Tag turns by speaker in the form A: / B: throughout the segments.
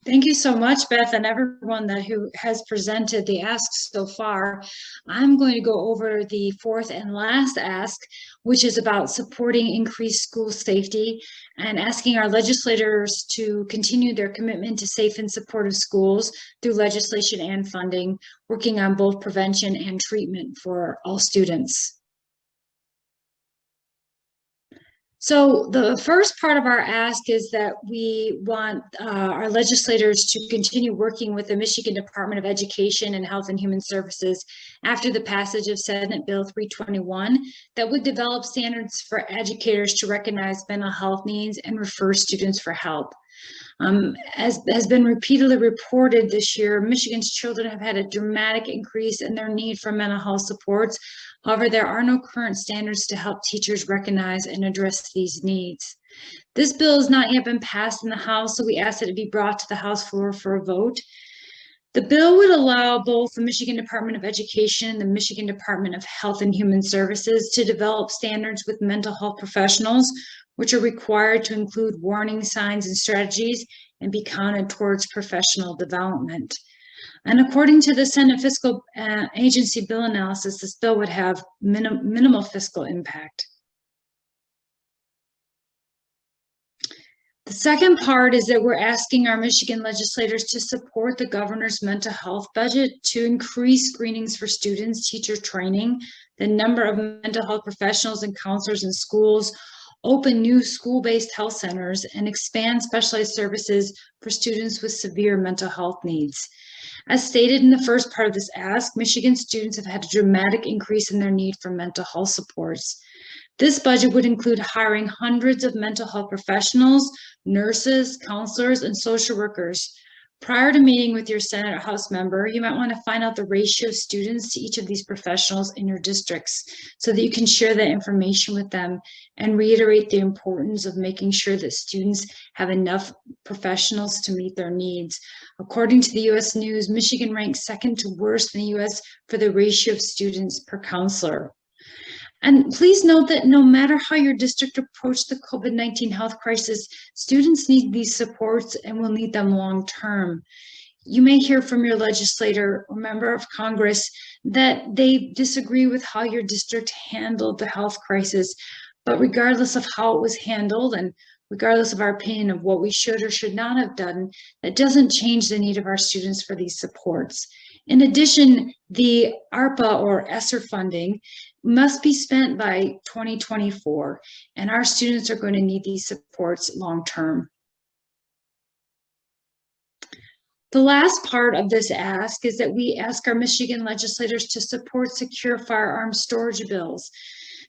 A: Thank you so much, Beth, and everyone who has presented the asks so far. I'm going to go over the fourth and last ask, which is about supporting increased school safety and asking our legislators to continue their commitment to safe and supportive schools through legislation and funding, working on both prevention and treatment for all students. So the first part of our ask is that we want our legislators to continue working with the Michigan Department of Education and Health and Human Services after the passage of Senate Bill 321 that would develop standards for educators to recognize mental health needs and refer students for help. As has been repeatedly reported this year, Michigan's children have had a dramatic increase in their need for mental health supports. However, there are no current standards to help teachers recognize and address these needs. This bill has not yet been passed in the House, so we ask that it be brought to the House floor for a vote. The bill would allow both the Michigan Department of Education and the Michigan Department of Health and Human Services to develop standards with mental health professionals, which are required to include warning signs and strategies and be counted towards professional development. And according to the Senate Fiscal Agency bill analysis, this bill would have minimal fiscal impact. The second part is that we're asking our Michigan legislators to support the governor's mental health budget to increase screenings for students, teacher training, the number of mental health professionals and counselors in schools, open new school-based health centers, and expand specialized services for students with severe mental health needs. As stated in the first part of this ask, Michigan students have had a dramatic increase in their need for mental health supports. This budget would include hiring hundreds of mental health professionals, nurses, counselors, and social workers. Prior to meeting with your Senate or House member, you might want to find out the ratio of students to each of these professionals in your districts so that you can share that information with them and reiterate the importance of making sure that students have enough professionals to meet their needs. According to the U.S. News, Michigan ranks second to worst in the U.S. for the ratio of students per counselor. And please note that no matter how your district approached the COVID-19 health crisis, students need these supports and will need them long term. You may hear from your legislator or member of Congress that they disagree with how your district handled the health crisis, but regardless of how it was handled and regardless of our opinion of what we should or should not have done, that doesn't change the need of our students for these supports. In addition, the ARPA or ESSER funding must be spent by 2024, and our students are going to need these supports long term. The last part of this ask is that we ask our Michigan legislators to support secure firearms storage bills.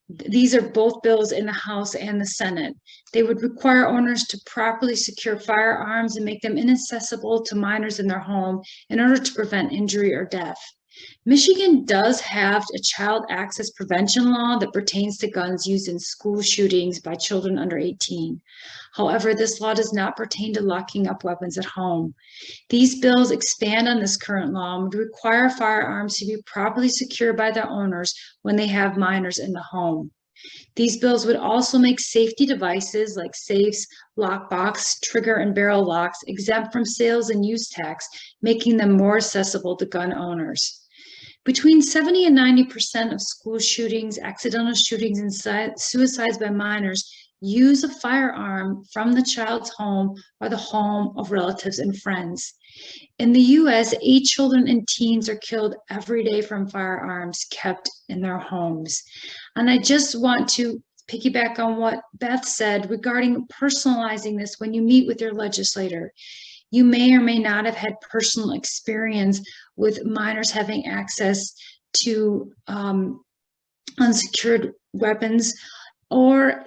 A: These are both bills in the House and the Senate. They would require owners to properly secure firearms and make them inaccessible to minors in their home in order to prevent injury or death. Michigan does have a child access prevention law that pertains to guns used in school shootings by children under 18. However, this law does not pertain to locking up weapons at home. These bills expand on this current law and would require firearms to be properly secured by their owners when they have minors in the home. These bills would also make safety devices like safes, lockbox, trigger, and barrel locks exempt from sales and use tax, making them more accessible to gun owners. Between 70 and 90% of school shootings, accidental shootings, and suicides by minors use a firearm from the child's home or the home of relatives and friends. In the US, 8 children and teens are killed every day from firearms kept in their homes. And I just want to piggyback on what Beth said regarding personalizing this when you meet with your legislator. You may or may not have had personal experience with minors having access to unsecured weapons, or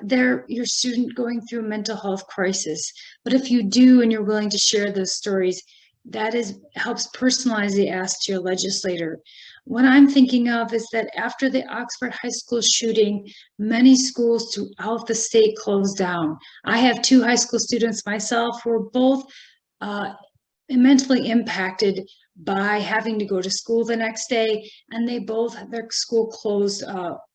A: your student going through a mental health crisis. But if you do and you're willing to share those stories, that helps personalize the ask to your legislator. What I'm thinking of is that after the Oxford High School shooting, many schools throughout the state closed down. I have 2 high school students myself who are both mentally impacted by having to go to school the next day, and their school closed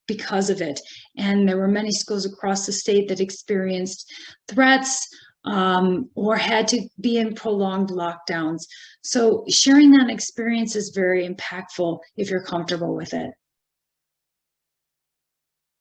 A: because of it. And there were many schools across the state that experienced threats or had to be in prolonged lockdowns. So sharing that experience is very impactful if you're comfortable with it.